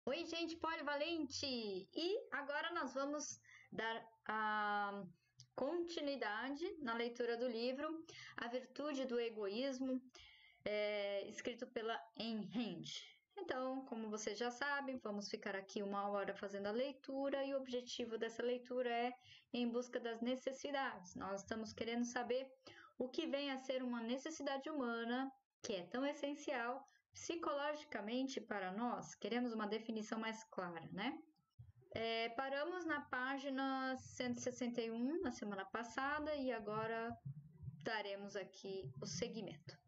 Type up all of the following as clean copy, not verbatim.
Oi, gente polivalente! E agora nós vamos dar a continuidade na leitura do livro A Virtude do Egoísmo, escrito pela Ayn Rand. Então, como vocês já sabem, vamos ficar aqui 1 hora fazendo a leitura e o objetivo dessa leitura é em busca das necessidades. Nós estamos querendo saber o que vem a ser uma necessidade humana que é tão essencial psicologicamente para nós. Queremos uma definição mais clara, né? Paramos na página 161 na semana passada e agora daremos aqui o segmento.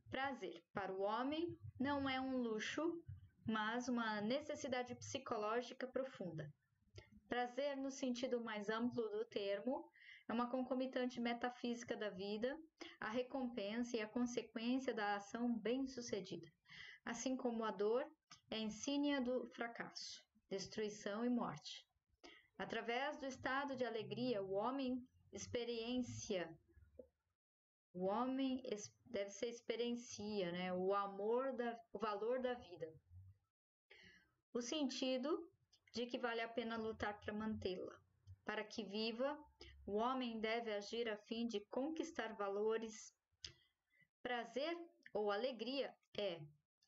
Prazer para o homem não é um luxo, mas uma necessidade psicológica profunda. Prazer, no sentido mais amplo do termo, é uma concomitante metafísica da vida, a recompensa e a consequência da ação bem-sucedida, assim como a dor é a insígnia do fracasso, destruição e morte. Através do estado de alegria, o homem experiencia, né, o valor da vida, o sentido de que vale a pena lutar para mantê-la. Para que viva, o homem deve agir a fim de conquistar valores. Prazer ou alegria é,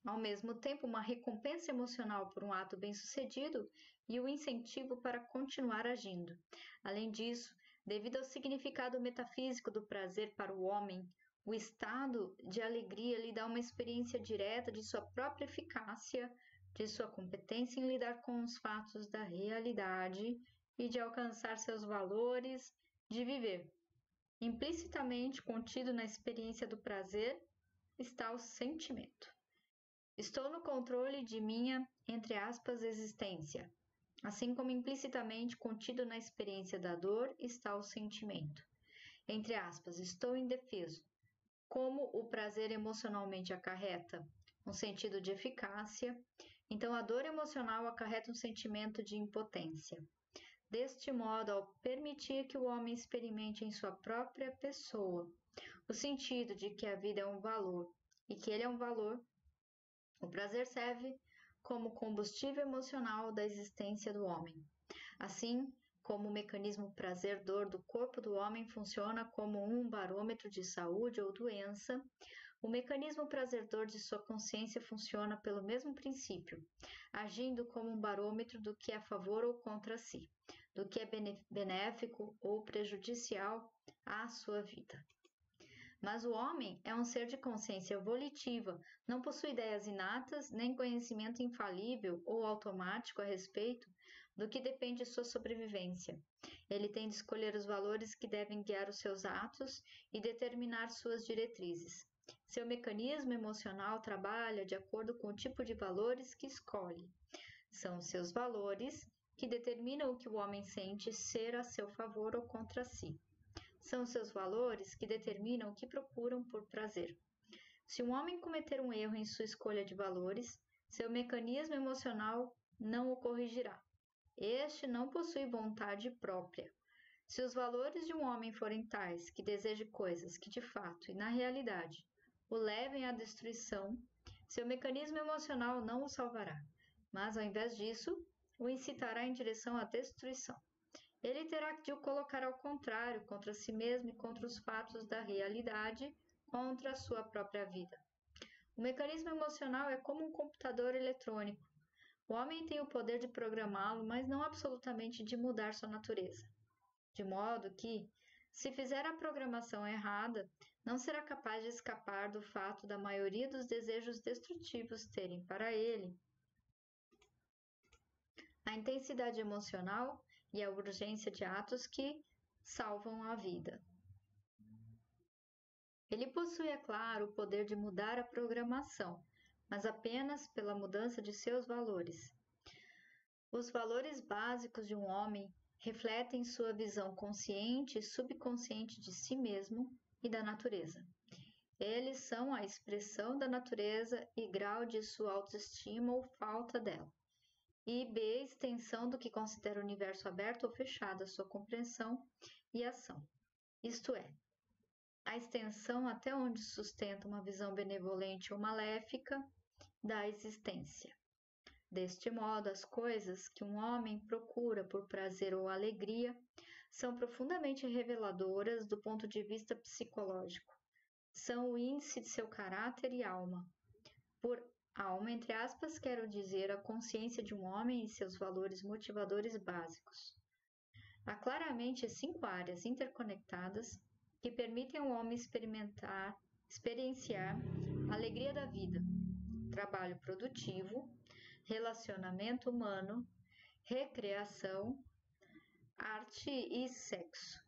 ao mesmo tempo, uma recompensa emocional por um ato bem-sucedido e o incentivo para continuar agindo. Além disso, devido ao significado metafísico do prazer para o homem, o estado de alegria lhe dá uma experiência direta de sua própria eficácia, de sua competência em lidar com os fatos da realidade e de alcançar seus valores de viver. Implicitamente contido na experiência do prazer está o sentimento. Estou no controle de minha, entre aspas, existência. Assim como implicitamente contido na experiência da dor está o sentimento. Entre aspas, estou indefeso. Como o prazer emocionalmente acarreta um sentido de eficácia, então a dor emocional acarreta um sentimento de impotência. Deste modo, ao permitir que o homem experimente em sua própria pessoa o sentido de que a vida é um valor e que ele é um valor, o prazer serve como combustível emocional da existência do homem. Assim como o mecanismo prazer-dor do corpo do homem funciona como um barômetro de saúde ou doença, o mecanismo prazer-dor de sua consciência funciona pelo mesmo princípio, agindo como um barômetro do que é a favor ou contra si, do que é benéfico ou prejudicial à sua vida. Mas o homem é um ser de consciência volitiva, não possui ideias inatas, nem conhecimento infalível ou automático a respeito do que depende de sua sobrevivência. Ele tem de escolher os valores que devem guiar os seus atos e determinar suas diretrizes. Seu mecanismo emocional trabalha de acordo com o tipo de valores que escolhe. São seus valores que determinam o que o homem sente ser a seu favor ou contra si. São seus valores que determinam o que procuram por prazer. Se um homem cometer um erro em sua escolha de valores, seu mecanismo emocional não o corrigirá. Este não possui vontade própria. Se os valores de um homem forem tais que deseje coisas que de fato e na realidade o levem à destruição, seu mecanismo emocional não o salvará, mas ao invés disso, o incitará em direção à destruição. Ele terá de o colocar ao contrário, contra si mesmo e contra os fatos da realidade, contra a sua própria vida. O mecanismo emocional é como um computador eletrônico. O homem tem o poder de programá-lo, mas não absolutamente de mudar sua natureza. De modo que, se fizer a programação errada, não será capaz de escapar do fato da maioria dos desejos destrutivos terem para ele a intensidade emocional e a urgência de atos que salvam a vida. Ele possui, é claro, o poder de mudar a programação, mas apenas pela mudança de seus valores. Os valores básicos de um homem refletem sua visão consciente e subconsciente de si mesmo e da natureza. Eles são a expressão da natureza e grau de sua autoestima ou falta dela. E B, extensão do que considera o universo aberto ou fechado à sua compreensão e ação. Isto é, a extensão até onde sustenta uma visão benevolente ou maléfica da existência. Deste modo, as coisas que um homem procura por prazer ou alegria são profundamente reveladoras do ponto de vista psicológico. São o índice de seu caráter e alma. Por alma, entre aspas, quero dizer a consciência de um homem e seus valores motivadores básicos. Há claramente 5 áreas interconectadas que permitem ao homem experienciar a alegria da vida: trabalho produtivo, relacionamento humano, recreação, arte e sexo.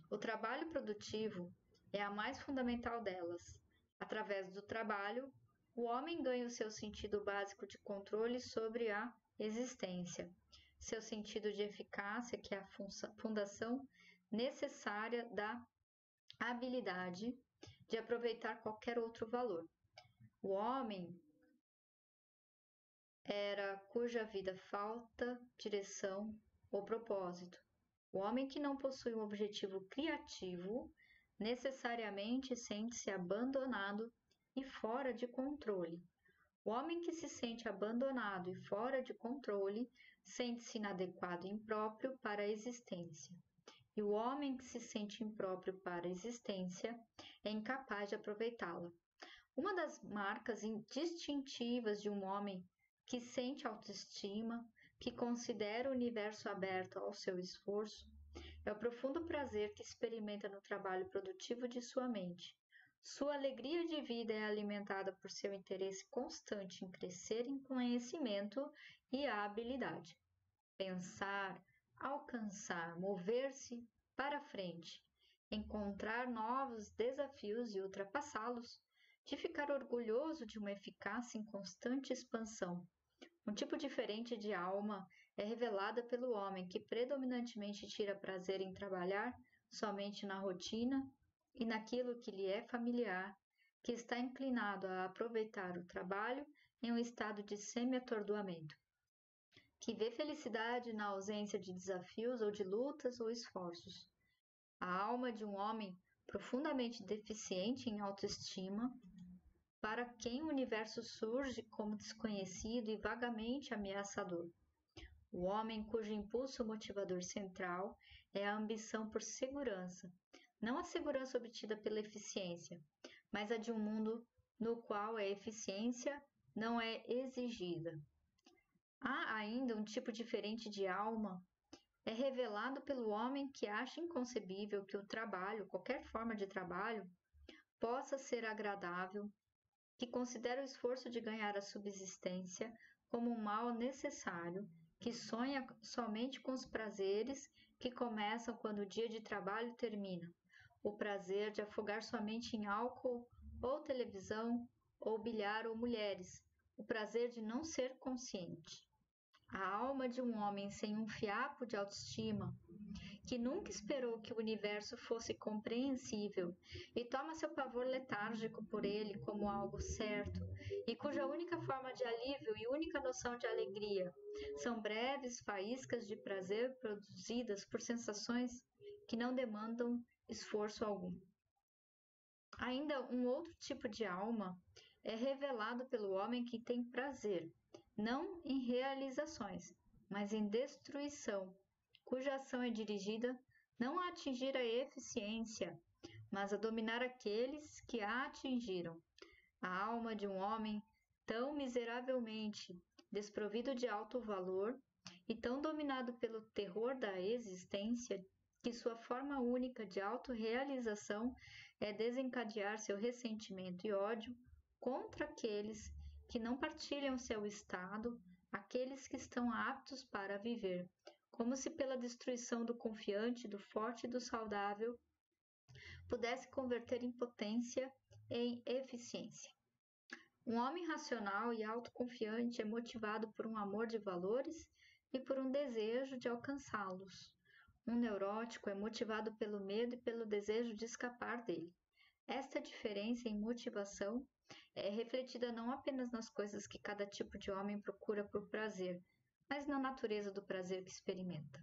O trabalho produtivo é a mais fundamental delas. Através do trabalho, o homem ganha o seu sentido básico de controle sobre a existência, seu sentido de eficácia, que é a fundação necessária da habilidade de aproveitar qualquer outro valor. O homem era cuja vida falta direção ou propósito. O homem que não possui um objetivo criativo necessariamente sente-se abandonado e fora de controle. O homem que se sente abandonado e fora de controle sente-se inadequado e impróprio para a existência. E o homem que se sente impróprio para a existência é incapaz de aproveitá-la. Uma das marcas distintivas de um homem que sente autoestima, que considera o universo aberto ao seu esforço, é o profundo prazer que experimenta no trabalho produtivo de sua mente. Sua alegria de vida é alimentada por seu interesse constante em crescer em conhecimento e habilidade. Pensar, alcançar, mover-se para frente, encontrar novos desafios e ultrapassá-los, de ficar orgulhoso de uma eficácia em constante expansão. Um tipo diferente de alma é revelada pelo homem que predominantemente tira prazer em trabalhar somente na rotina e naquilo que lhe é familiar, que está inclinado a aproveitar o trabalho em um estado de semi-atordoamento, que vê felicidade na ausência de desafios ou de lutas ou esforços. A alma de um homem profundamente deficiente em autoestima, para quem o universo surge como desconhecido e vagamente ameaçador. O homem cujo impulso motivador central é a ambição por segurança, não a segurança obtida pela eficiência, mas a de um mundo no qual a eficiência não é exigida. Há ainda um tipo diferente de alma, é revelado pelo homem que acha inconcebível que o trabalho, qualquer forma de trabalho, possa ser agradável, que considera o esforço de ganhar a subsistência como um mal necessário, que sonha somente com os prazeres que começam quando o dia de trabalho termina, o prazer de afogar somente em álcool ou televisão ou bilhar ou mulheres, o prazer de não ser consciente. A alma de um homem sem um fiapo de autoestima, que nunca esperou que o universo fosse compreensível e toma seu pavor letárgico por ele como algo certo, e cuja única forma de alívio e única noção de alegria são breves faíscas de prazer produzidas por sensações que não demandam esforço algum. Ainda um outro tipo de alma é revelado pelo homem que tem prazer, não em realizações, mas em destruição, cuja ação é dirigida não a atingir a eficiência, mas a dominar aqueles que a atingiram. A alma de um homem tão miseravelmente desprovido de alto valor e tão dominado pelo terror da existência, que sua forma única de autorrealização é desencadear seu ressentimento e ódio contra aqueles que não partilham seu estado, aqueles que estão aptos para viver, como se pela destruição do confiante, do forte e do saudável pudesse converter impotência em eficiência. Um homem racional e autoconfiante é motivado por um amor de valores e por um desejo de alcançá-los. Um neurótico é motivado pelo medo e pelo desejo de escapar dele. Esta diferença em motivação é refletida não apenas nas coisas que cada tipo de homem procura por prazer, mas na natureza do prazer que experimenta.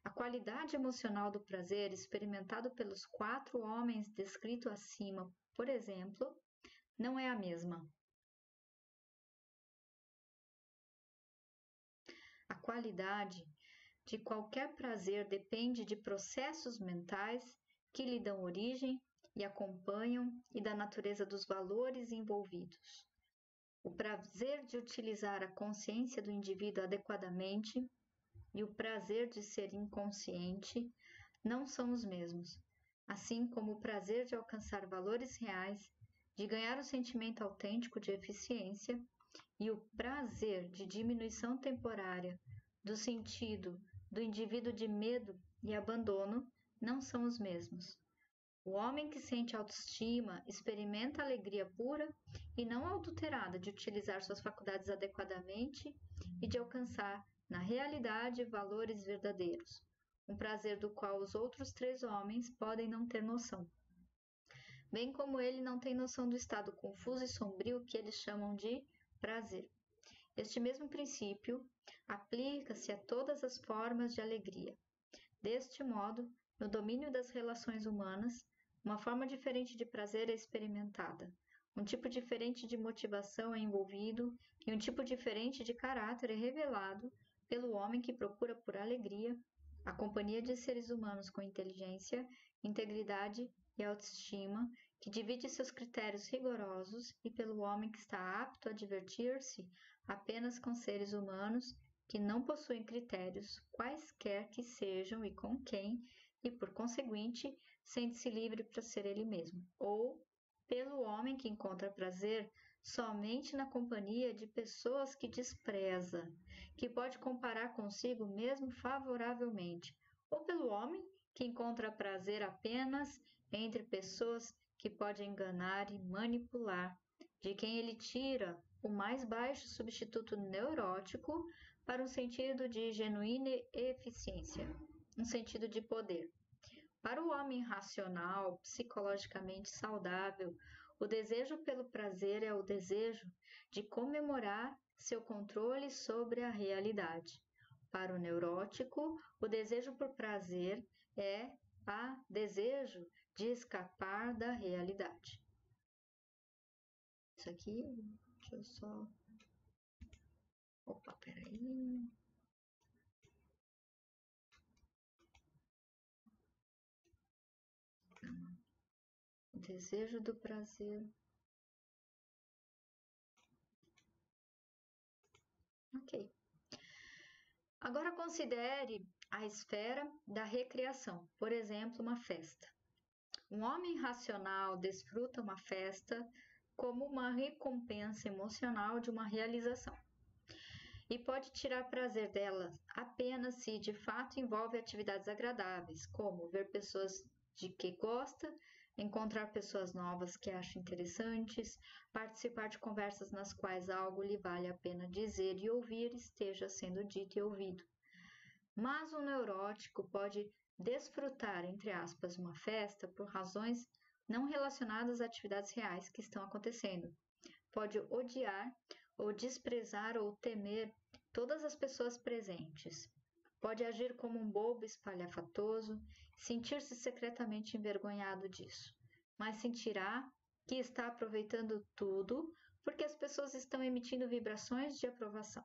A qualidade emocional do prazer experimentado pelos 4 homens descritos acima, por exemplo, não é a mesma. A qualidade de qualquer prazer depende de processos mentais que lhe dão origem e acompanham e da natureza dos valores envolvidos. O prazer de utilizar a consciência do indivíduo adequadamente e o prazer de ser inconsciente não são os mesmos, assim como o prazer de alcançar valores reais, de ganhar o sentimento autêntico de eficiência e o prazer de diminuição temporária do sentido do indivíduo de medo e abandono não são os mesmos. O homem que sente autoestima experimenta a alegria pura e não adulterada de utilizar suas faculdades adequadamente e de alcançar, na realidade, valores verdadeiros, um prazer do qual os outros 3 homens podem não ter noção. Bem como ele não tem noção do estado confuso e sombrio que eles chamam de prazer. Este mesmo princípio aplica-se a todas as formas de alegria. Deste modo, no domínio das relações humanas, uma forma diferente de prazer é experimentada, um tipo diferente de motivação é envolvido e um tipo diferente de caráter é revelado pelo homem que procura por alegria a companhia de seres humanos com inteligência, integridade e autoestima, que divide seus critérios rigorosos, e pelo homem que está apto a divertir-se apenas com seres humanos que não possuem critérios, quaisquer que sejam e com quem, e por conseguinte, sente-se livre para ser ele mesmo. Ou pelo homem que encontra prazer somente na companhia de pessoas que despreza, que pode comparar consigo mesmo favoravelmente. Ou pelo homem que encontra prazer apenas entre pessoas que pode enganar e manipular, de quem ele tira o mais baixo substituto neurótico para um sentido de genuína eficiência, um sentido de poder. Para o homem racional, psicologicamente saudável, o desejo pelo prazer é o desejo de comemorar seu controle sobre a realidade. Para o neurótico, o desejo por prazer é o desejo de escapar da realidade. Isso aqui, deixa eu só... Opa, peraí... O desejo do prazer. Ok. Agora considere a esfera da recreação, por exemplo, uma festa. Um homem racional desfruta uma festa como uma recompensa emocional de uma realização e pode tirar prazer dela apenas se de fato envolve atividades agradáveis, como ver pessoas de que gosta, encontrar pessoas novas que acha interessantes, participar de conversas nas quais algo lhe vale a pena dizer e ouvir esteja sendo dito e ouvido. Mas um neurótico pode desfrutar, entre aspas, uma festa por razões não relacionadas às atividades reais que estão acontecendo. Pode odiar ou desprezar ou temer todas as pessoas presentes. Pode agir como um bobo espalhafatoso, sentir-se secretamente envergonhado disso, mas sentirá que está aproveitando tudo porque as pessoas estão emitindo vibrações de aprovação.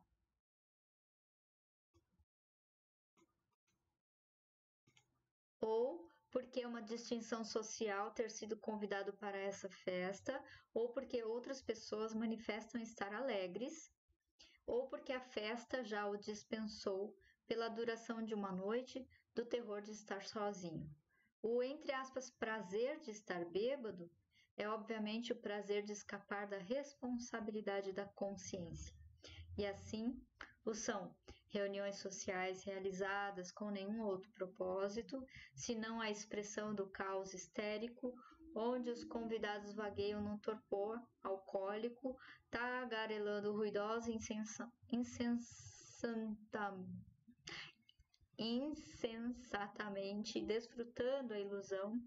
Ou porque é uma distinção social ter sido convidado para essa festa, ou porque outras pessoas manifestam estar alegres, ou porque a festa já o dispensou pela duração de uma noite do terror de estar sozinho. O, entre aspas, prazer de estar bêbado é obviamente o prazer de escapar da responsabilidade da consciência. E assim o são reuniões sociais realizadas com nenhum outro propósito, senão a expressão do caos histérico, onde os convidados vagueiam num torpor alcoólico, tagarelando ruidosa insensatamente, desfrutando a ilusão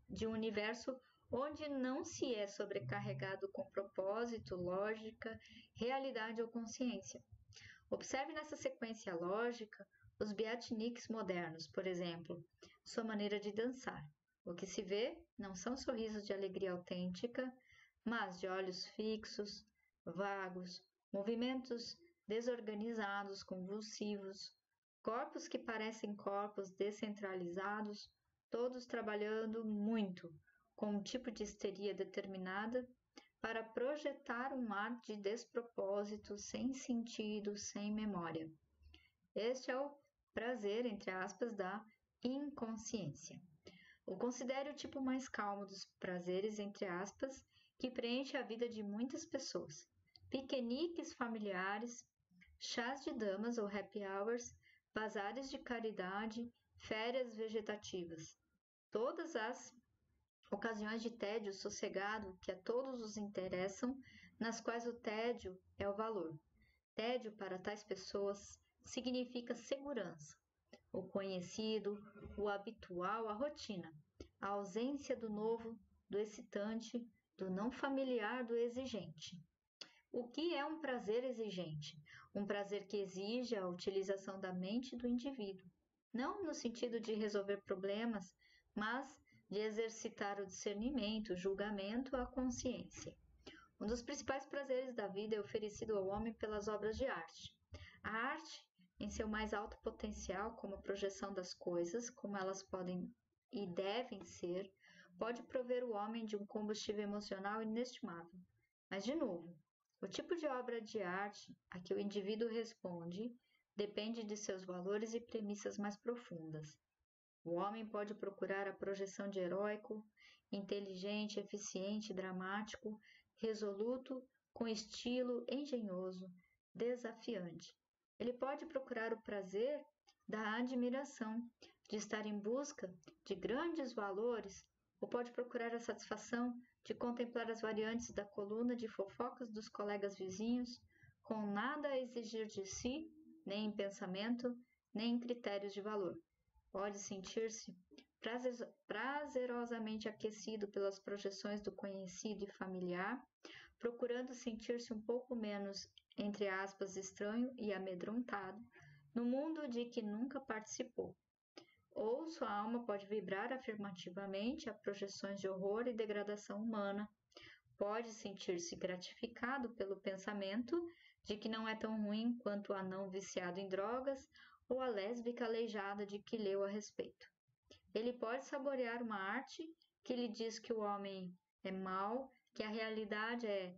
de um universo onde não se é sobrecarregado com propósito, lógica, realidade ou consciência. Observe nessa sequência lógica os beatniks modernos, por exemplo, sua maneira de dançar. O que se vê não são sorrisos de alegria autêntica, mas de olhos fixos, vagos, movimentos desorganizados, convulsivos, corpos que parecem corpos descentralizados, todos trabalhando muito, com um tipo de histeria determinada, para projetar um mar de despropósito, sem sentido, sem memória. Este é o prazer, entre aspas, da inconsciência. O considere o tipo mais calmo dos prazeres, entre aspas, que preenche a vida de muitas pessoas. Piqueniques familiares, chás de damas ou happy hours, bazares de caridade, férias vegetativas. Todas as ocasiões de tédio sossegado que a todos os interessam, nas quais o tédio é o valor. Tédio para tais pessoas significa segurança, o conhecido, o habitual, a rotina, a ausência do novo, do excitante, do não familiar, do exigente. O que é um prazer exigente? Um prazer que exige a utilização da mente do indivíduo, não no sentido de resolver problemas, mas de exercitar o discernimento, o julgamento, a consciência. Um dos principais prazeres da vida é oferecido ao homem pelas obras de arte. A arte, em seu mais alto potencial, como a projeção das coisas, como elas podem e devem ser, pode prover o homem de um combustível emocional inestimável. Mas, de novo, o tipo de obra de arte a que o indivíduo responde depende de seus valores e premissas mais profundas. O homem pode procurar a projeção de heróico, inteligente, eficiente, dramático, resoluto, com estilo engenhoso, desafiante. Ele pode procurar o prazer da admiração, de estar em busca de grandes valores, ou pode procurar a satisfação de contemplar as variantes da coluna de fofocas dos colegas vizinhos, com nada a exigir de si, nem em pensamento, nem em critérios de valor. Pode sentir-se prazerosamente aquecido pelas projeções do conhecido e familiar, procurando sentir-se um pouco menos, entre aspas, estranho e amedrontado, no mundo de que nunca participou. Ou sua alma pode vibrar afirmativamente a projeções de horror e degradação humana. Pode sentir-se gratificado pelo pensamento de que não é tão ruim quanto o anão viciado em drogas ou a lésbica aleijada de que leu a respeito. Ele pode saborear uma arte que lhe diz que o homem é mau, que a realidade é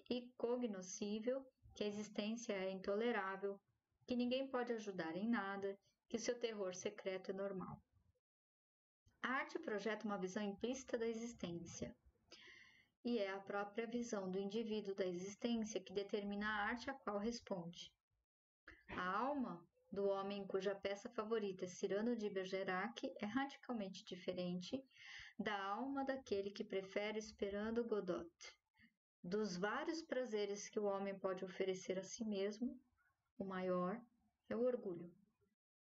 incognoscível, que a existência é intolerável, que ninguém pode ajudar em nada, que seu terror secreto é normal. A arte projeta uma visão implícita da existência, e é a própria visão do indivíduo da existência que determina a arte a qual responde. A alma do homem cuja peça favorita é Cyrano de Bergerac é radicalmente diferente da alma daquele que prefere Esperando Godot. Dos vários prazeres que o homem pode oferecer a si mesmo, o maior é o orgulho.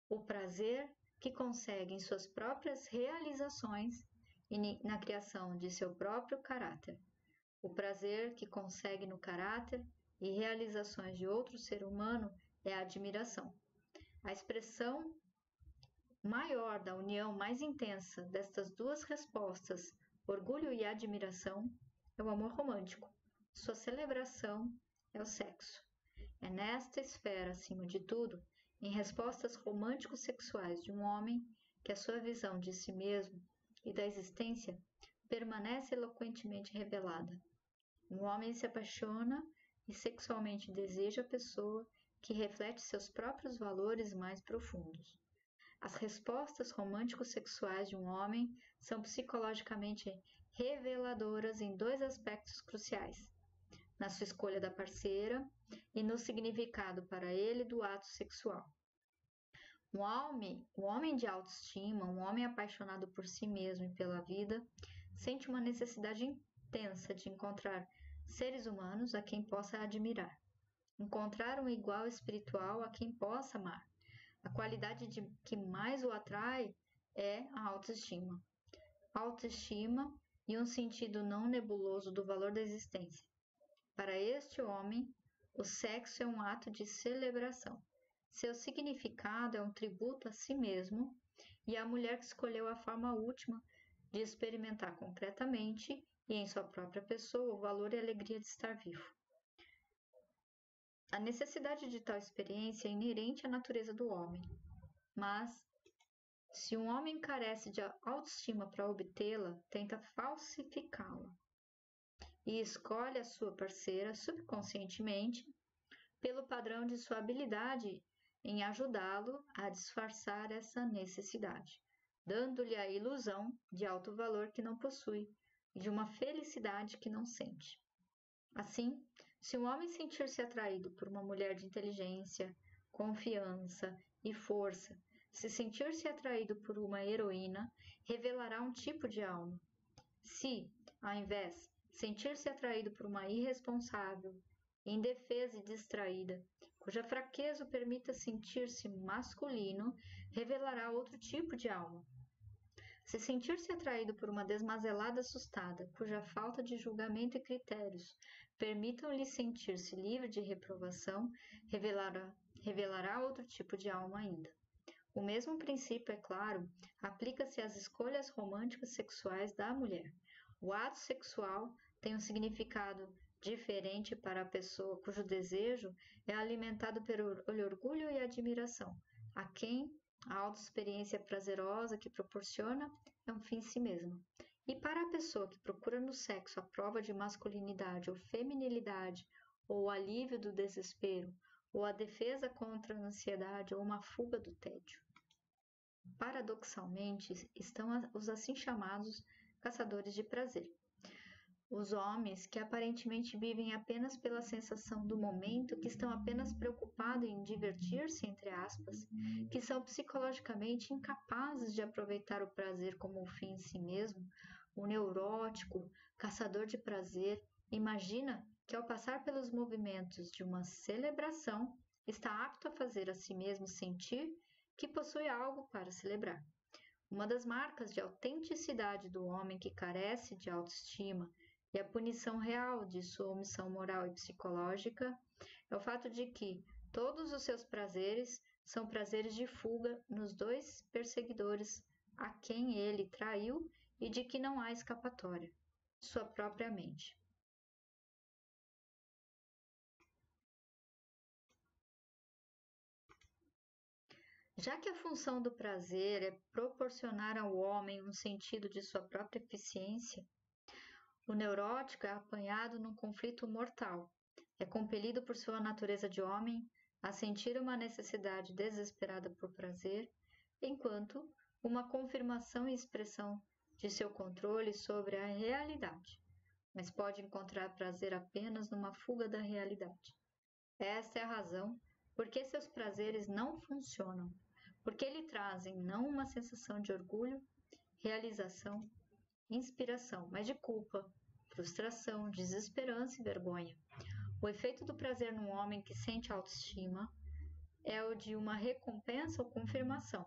O prazer que consegue em suas próprias realizações e na criação de seu próprio caráter. O prazer que consegue no caráter e realizações de outro ser humano é a admiração. A expressão maior da união mais intensa destas duas respostas, orgulho e admiração, é o amor romântico. Sua celebração é o sexo. É nesta esfera, acima de tudo, em respostas romântico-sexuais de um homem, que a sua visão de si mesmo e da existência permanece eloquentemente revelada. Um homem se apaixona e sexualmente deseja a pessoa que reflete seus próprios valores mais profundos. As respostas romântico-sexuais de um homem são psicologicamente reveladoras em dois aspectos cruciais: na sua escolha da parceira e no significado para ele do ato sexual. Um homem de autoestima, um homem apaixonado por si mesmo e pela vida, sente uma necessidade intensa de encontrar seres humanos a quem possa admirar. Encontrar um igual espiritual a quem possa amar. A qualidade que mais o atrai é a autoestima. Autoestima e um sentido não nebuloso do valor da existência. Para este homem, o sexo é um ato de celebração. Seu significado é um tributo a si mesmo e à mulher que escolheu a forma última de experimentar concretamente e em sua própria pessoa o valor e a alegria de estar vivo. A necessidade de tal experiência é inerente à natureza do homem, mas se um homem carece de autoestima para obtê-la, tenta falsificá-la e escolhe a sua parceira subconscientemente pelo padrão de sua habilidade em ajudá-lo a disfarçar essa necessidade, dando-lhe a ilusão de alto valor que não possui e de uma felicidade que não sente. Assim, se um homem sentir-se atraído por uma mulher de inteligência, confiança e força, se sentir-se atraído por uma heroína, revelará um tipo de alma. Se, ao invés, sentir-se atraído por uma irresponsável, indefesa e distraída, cuja fraqueza o permita sentir-se masculino, revelará outro tipo de alma. Se sentir-se atraído por uma desmazelada assustada, cuja falta de julgamento e critérios permitam-lhe sentir-se livre de reprovação, revelará outro tipo de alma ainda. O mesmo princípio, é claro, aplica-se às escolhas românticas sexuais da mulher. O ato sexual tem um significado diferente para a pessoa cujo desejo é alimentado pelo orgulho e admiração, a quem a autoexperiência prazerosa que proporciona é um fim em si mesmo. E para a pessoa que procura no sexo a prova de masculinidade ou feminilidade, ou o alívio do desespero, ou a defesa contra a ansiedade ou uma fuga do tédio. Paradoxalmente, estão os assim chamados caçadores de prazer. Os homens que aparentemente vivem apenas pela sensação do momento, que estão apenas preocupados em divertir-se, entre aspas, que são psicologicamente incapazes de aproveitar o prazer como um fim em si mesmo, o neurótico, caçador de prazer, imagina que ao passar pelos movimentos de uma celebração, está apto a fazer a si mesmo sentir que possui algo para celebrar. Uma das marcas de autenticidade do homem que carece de autoestima e a punição real de sua omissão moral e psicológica é o fato de que todos os seus prazeres são prazeres de fuga nos dois perseguidores a quem ele traiu e de que não há escapatória, sua própria mente. Já que a função do prazer é proporcionar ao homem um sentido de sua própria eficiência, o neurótico é apanhado num conflito mortal. É compelido por sua natureza de homem a sentir uma necessidade desesperada por prazer, enquanto uma confirmação e expressão de seu controle sobre a realidade, mas pode encontrar prazer apenas numa fuga da realidade. Esta é a razão por que seus prazeres não funcionam, porque lhe trazem não uma sensação de orgulho, realização, inspiração, mas de culpa, frustração, desesperança e vergonha. O efeito do prazer num homem que sente autoestima é o de uma recompensa ou confirmação.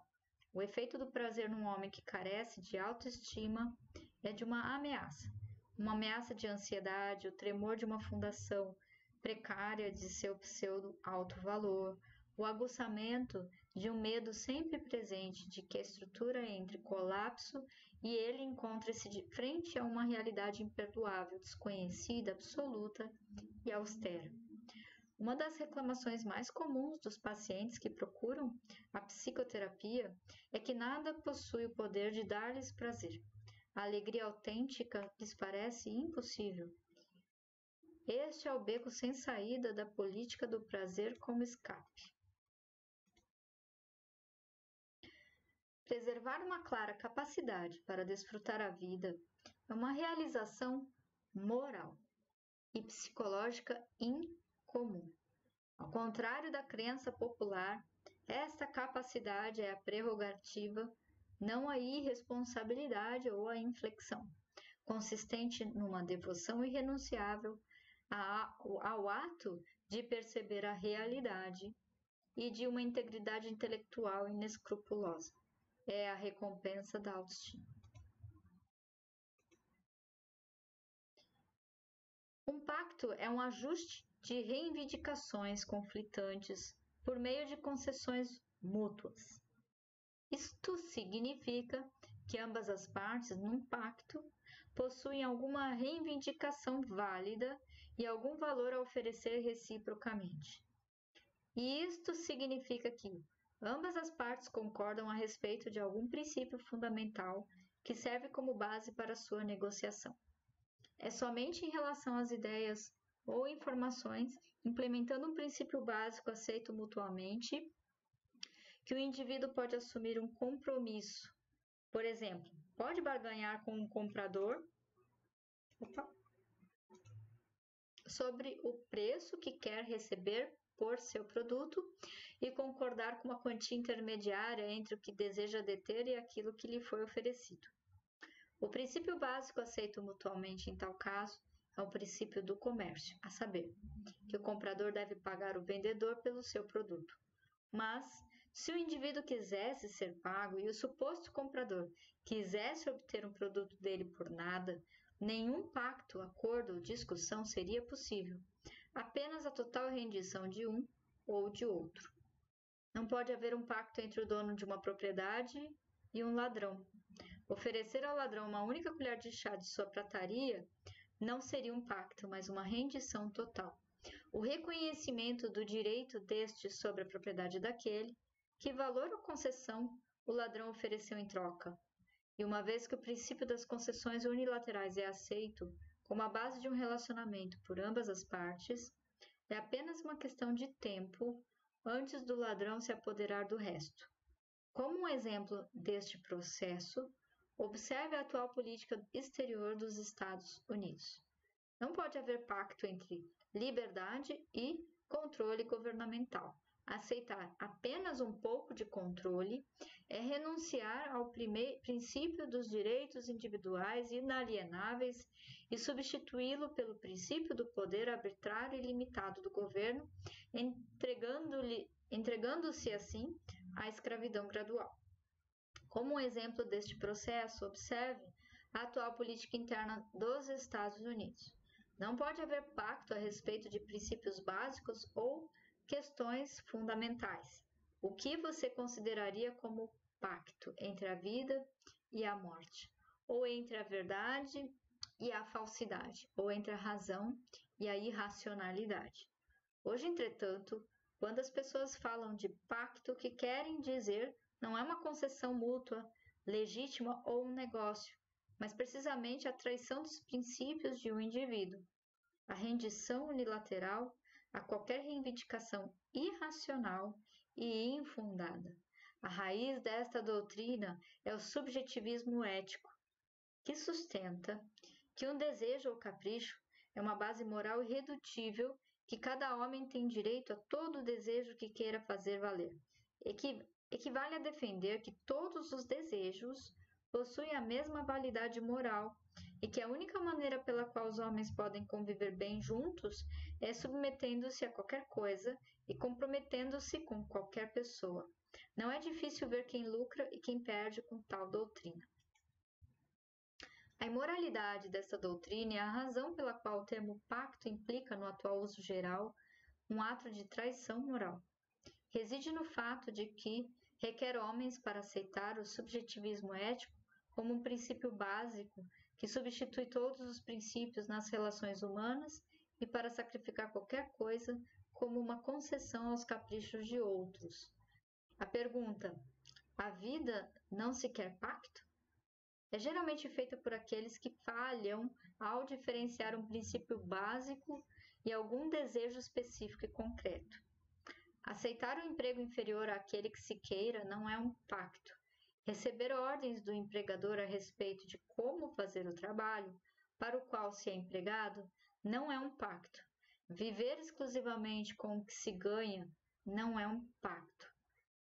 O efeito do prazer num homem que carece de autoestima é de uma ameaça de ansiedade, o tremor de uma fundação precária de seu pseudo-alto valor, o aguçamento de um medo sempre presente de que a estrutura entre colapso e ele encontre-se de frente a uma realidade imperdoável, desconhecida, absoluta e austera. Uma das reclamações mais comuns dos pacientes que procuram a psicoterapia é que nada possui o poder de dar-lhes prazer. A alegria autêntica lhes parece impossível. Este é o beco sem saída da política do prazer como escape. Preservar uma clara capacidade para desfrutar a vida é uma realização moral e psicológica incomum. Ao contrário da crença popular, esta capacidade é a prerrogativa, não a irresponsabilidade ou a inflexão, consistente numa devoção irrenunciável ao ato de perceber a realidade e de uma integridade intelectual inescrupulosa. É a recompensa da autoestima. Um pacto é um ajuste de reivindicações conflitantes por meio de concessões mútuas. Isto significa que ambas as partes, num pacto, possuem alguma reivindicação válida e algum valor a oferecer reciprocamente. E isto significa que ambas as partes concordam a respeito de algum princípio fundamental que serve como base para sua negociação. É somente em relação às ideias ou informações, implementando um princípio básico aceito mutuamente, que o indivíduo pode assumir um compromisso. Por exemplo, pode barganhar com um comprador sobre o preço que quer receber por seu produto e concordar com uma quantia intermediária entre o que deseja deter e aquilo que lhe foi oferecido. O princípio básico aceito mutuamente em tal caso é o princípio do comércio, a saber, que o comprador deve pagar o vendedor pelo seu produto. Mas, se o indivíduo quisesse ser pago e o suposto comprador quisesse obter um produto dele por nada, nenhum pacto, acordo ou discussão seria possível, apenas a total rendição de um ou de outro. Não pode haver um pacto entre o dono de uma propriedade e um ladrão. Oferecer ao ladrão uma única colher de chá de sua prataria não seria um pacto, mas uma rendição total. O reconhecimento do direito deste sobre a propriedade daquele, que valor ou concessão o ladrão ofereceu em troca. E uma vez que o princípio das concessões unilaterais é aceito como a base de um relacionamento por ambas as partes, é apenas uma questão de tempo antes do ladrão se apoderar do resto. Como um exemplo deste processo, observe a atual política exterior dos Estados Unidos. Não pode haver pacto entre liberdade e controle governamental. Aceitar apenas um pouco de controle é renunciar ao princípio dos direitos individuais inalienáveis e substituí-lo pelo princípio do poder arbitrário e limitado do governo, entregando-se assim à escravidão gradual. Como um exemplo deste processo, observe a atual política interna dos Estados Unidos. Não pode haver pacto a respeito de princípios básicos ou questões fundamentais. O que você consideraria como pacto entre a vida e a morte? Ou entre a verdade e a falsidade? Ou entre a razão e a irracionalidade? Hoje, entretanto, quando as pessoas falam de pacto, o que querem dizer não é uma concessão mútua, legítima ou um negócio, mas precisamente a traição dos princípios de um indivíduo, a rendição unilateral a qualquer reivindicação irracional e infundada. A raiz desta doutrina é o subjetivismo ético, que sustenta que um desejo ou capricho é uma base moral irredutível, que cada homem tem direito a todo desejo que queira fazer valer. Equivale a defender que todos os desejos possuem a mesma validade moral e que a única maneira pela qual os homens podem conviver bem juntos é submetendo-se a qualquer coisa e comprometendo-se com qualquer pessoa. Não é difícil ver quem lucra e quem perde com tal doutrina. A imoralidade desta doutrina é a razão pela qual o termo pacto implica no atual uso geral um ato de traição moral. Reside no fato de que requer homens para aceitar o subjetivismo ético como um princípio básico que substitui todos os princípios nas relações humanas e para sacrificar qualquer coisa como uma concessão aos caprichos de outros. A pergunta: a vida não se quer pacto? É geralmente feita por aqueles que falham ao diferenciar um princípio básico e algum desejo específico e concreto. Aceitar um emprego inferior àquele que se queira não é um pacto. Receber ordens do empregador a respeito de como fazer o trabalho para o qual se é empregado não é um pacto. Viver exclusivamente com o que se ganha não é um pacto.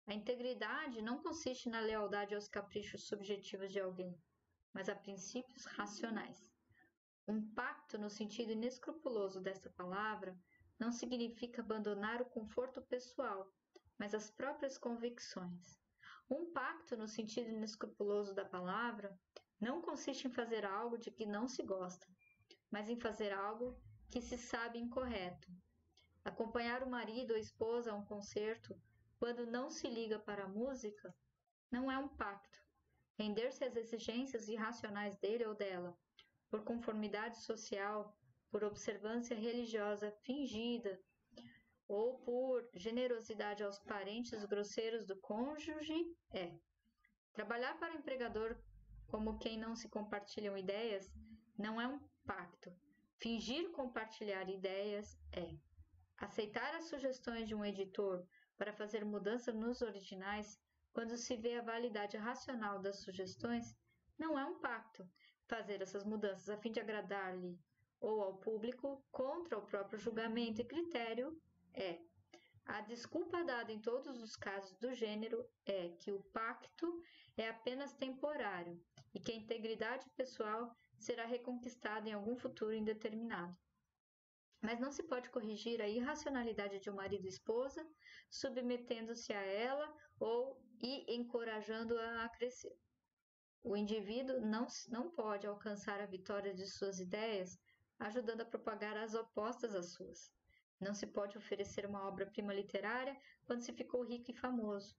A integridade não consiste na lealdade aos caprichos subjetivos de alguém, mas a princípios racionais. Um pacto, no sentido inescrupuloso desta palavra, não significa abandonar o conforto pessoal, mas as próprias convicções. Um pacto, no sentido inescrupuloso da palavra, não consiste em fazer algo de que não se gosta, mas em fazer algo que se sabe incorreto. Acompanhar o marido ou a esposa a um concerto quando não se liga para a música não é um pacto. Render-se às exigências irracionais dele ou dela, por conformidade social, por observância religiosa fingida ou por generosidade aos parentes grosseiros do cônjuge é. Trabalhar para o empregador como quem não se compartilham ideias não é um pacto. Fingir compartilhar ideias é. Aceitar as sugestões de um editor para fazer mudança nos originais, quando se vê a validade racional das sugestões, não é um pacto. Fazer essas mudanças a fim de agradar-lhe ou ao público contra o próprio julgamento e critério é. A desculpa dada em todos os casos do gênero é que o pacto é apenas temporário e que a integridade pessoal será reconquistada em algum futuro indeterminado. Mas não se pode corrigir a irracionalidade de um marido e esposa, submetendo-se a ela e encorajando-a a crescer. O indivíduo não pode alcançar a vitória de suas ideias ajudando a propagar as opostas às suas. Não se pode oferecer uma obra-prima literária quando se ficou rico e famoso,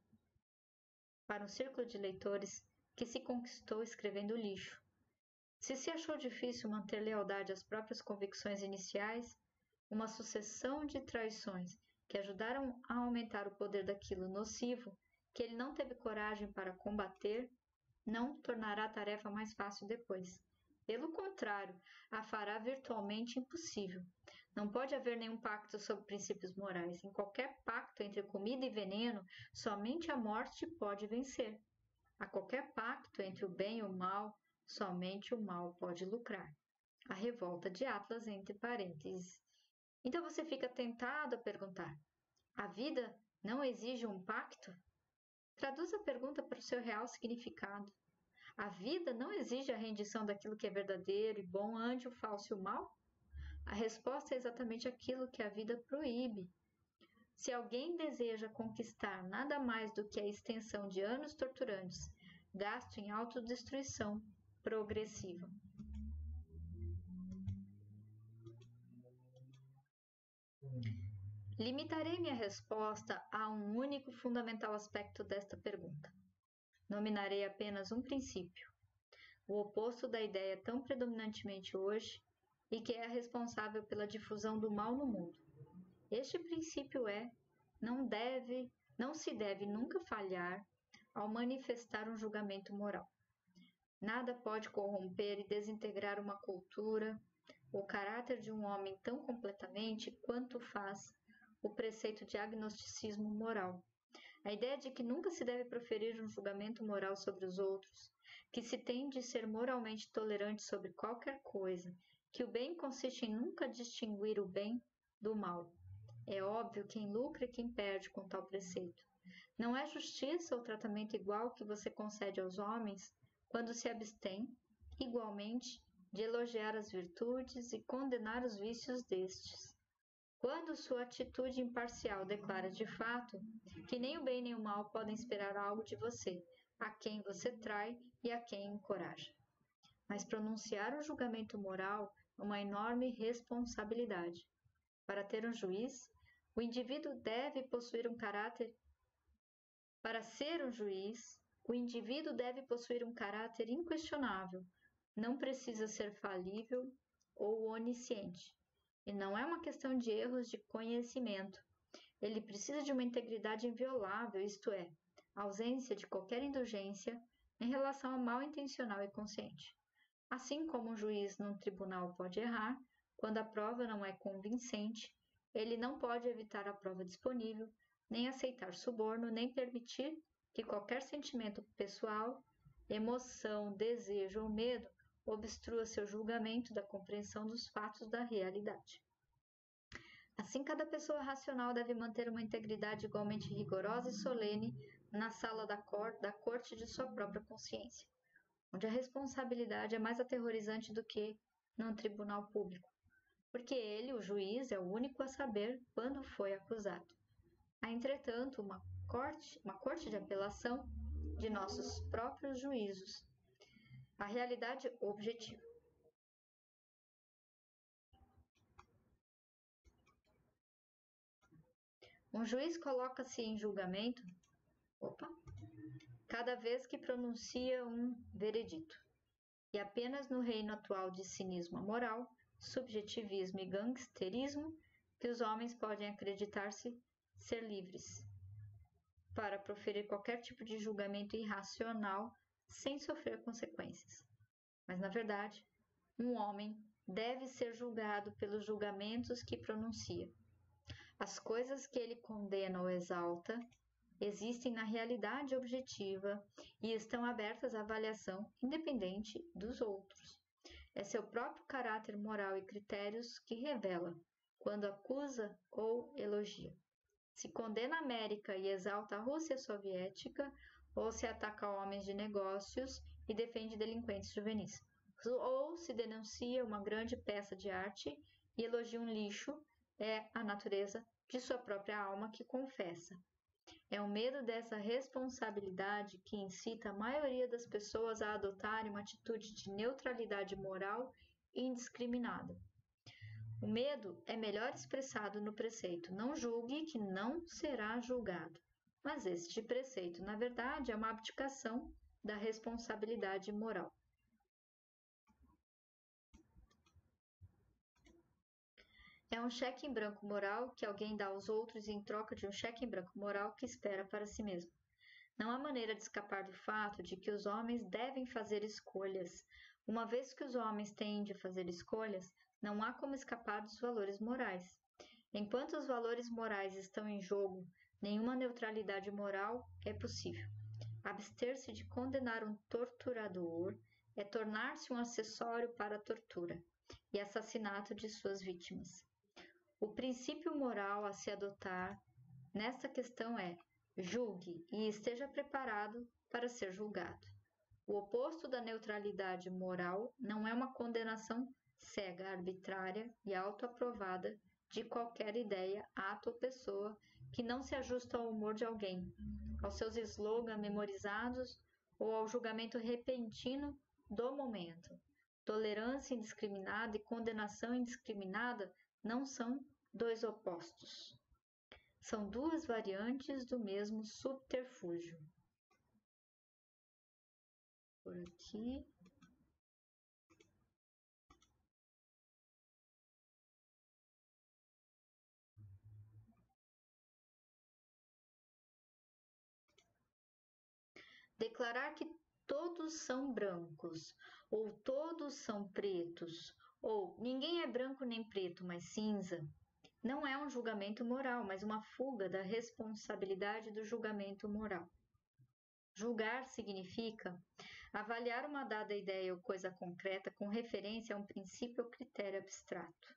para um círculo de leitores que se conquistou escrevendo lixo. Se achou difícil manter lealdade às próprias convicções iniciais, uma sucessão de traições que ajudaram a aumentar o poder daquilo nocivo que ele não teve coragem para combater, não tornará a tarefa mais fácil depois. Pelo contrário, a fará virtualmente impossível. Não pode haver nenhum pacto sobre princípios morais. Em qualquer pacto entre comida e veneno, somente a morte pode vencer. A qualquer pacto entre o bem e o mal, somente o mal pode lucrar. A revolta de Atlas entre parênteses. Então você fica tentado a perguntar: a vida não exige um pacto? Traduza a pergunta para o seu real significado. A vida não exige a rendição daquilo que é verdadeiro e bom ante o falso e o mal? A resposta é exatamente aquilo que a vida proíbe. Se alguém deseja conquistar nada mais do que a extensão de anos torturantes, gasto em autodestruição progressiva. Limitarei minha resposta a um único fundamental aspecto desta pergunta. Nominarei apenas um princípio, o oposto da ideia tão predominantemente hoje e que é responsável pela difusão do mal no mundo. Este princípio não se deve nunca falhar ao manifestar um julgamento moral. Nada pode corromper e desintegrar uma cultura, o caráter de um homem tão completamente quanto faz o preceito de agnosticismo moral. A ideia de que nunca se deve proferir um julgamento moral sobre os outros, que se tem de ser moralmente tolerante sobre qualquer coisa, que o bem consiste em nunca distinguir o bem do mal. É óbvio quem lucra e quem perde com tal preceito. Não é justiça ou tratamento igual que você concede aos homens quando se abstém, igualmente, de elogiar as virtudes e condenar os vícios destes. Quando sua atitude imparcial declara de fato que nem o bem nem o mal podem esperar algo de você, a quem você trai e a quem encoraja. Mas pronunciar um julgamento moral é uma enorme responsabilidade. Para ter um juiz, o indivíduo deve possuir um caráter. Para ser um juiz, o indivíduo deve possuir um caráter inquestionável. Não precisa ser falível ou onisciente. E não é uma questão de erros de conhecimento. Ele precisa de uma integridade inviolável, isto é, ausência de qualquer indulgência em relação ao mal intencional e consciente. Assim como um juiz num tribunal pode errar, quando a prova não é convincente, ele não pode evitar a prova disponível, nem aceitar suborno, nem permitir que qualquer sentimento pessoal, emoção, desejo ou medo obstrua seu julgamento da compreensão dos fatos da realidade. Assim, cada pessoa racional deve manter uma integridade igualmente rigorosa e solene na sala da corte de sua própria consciência, onde a responsabilidade é mais aterrorizante do que num tribunal público, porque ele, o juiz, é o único a saber quando foi acusado. Há, entretanto, uma corte de apelação de nossos próprios juízos, a realidade objetiva. Um juiz coloca-se em julgamento cada vez que pronuncia um veredito. E apenas no reino atual de cinismo amoral, subjetivismo e gangsterismo, que os homens podem acreditar-se ser livres para proferir qualquer tipo de julgamento irracional sem sofrer consequências. Mas, na verdade, um homem deve ser julgado pelos julgamentos que pronuncia. As coisas que ele condena ou exalta existem na realidade objetiva e estão abertas à avaliação independente dos outros. É seu próprio caráter moral e critérios que revela quando acusa ou elogia. Se condena a América e exalta a Rússia soviética, ou se ataca homens de negócios e defende delinquentes juvenis. Ou se denuncia uma grande peça de arte e elogia um lixo, é a natureza de sua própria alma que confessa. É o medo dessa responsabilidade que incita a maioria das pessoas a adotarem uma atitude de neutralidade moral indiscriminada. O medo é melhor expressado no preceito: não julgue que não será julgado. Mas este preceito, na verdade, é uma abdicação da responsabilidade moral. É um cheque em branco moral que alguém dá aos outros em troca de um cheque em branco moral que espera para si mesmo. Não há maneira de escapar do fato de que os homens devem fazer escolhas. Uma vez que os homens têm de fazer escolhas, não há como escapar dos valores morais. Enquanto os valores morais estão em jogo, nenhuma neutralidade moral é possível. Abster-se de condenar um torturador é tornar-se um acessório para a tortura e assassinato de suas vítimas. O princípio moral a se adotar nesta questão é: julgue e esteja preparado para ser julgado. O oposto da neutralidade moral não é uma condenação cega, arbitrária e autoaprovada de qualquer ideia, ato ou pessoa que não se ajusta ao humor de alguém, aos seus slogans memorizados ou ao julgamento repentino do momento. Tolerância indiscriminada e condenação indiscriminada não são dois opostos. São duas variantes do mesmo subterfúgio. Por aqui. Declarar que todos são brancos, ou todos são pretos, ou ninguém é branco nem preto, mas cinza, não é um julgamento moral, mas uma fuga da responsabilidade do julgamento moral. Julgar significa avaliar uma dada ideia ou coisa concreta com referência a um princípio ou critério abstrato.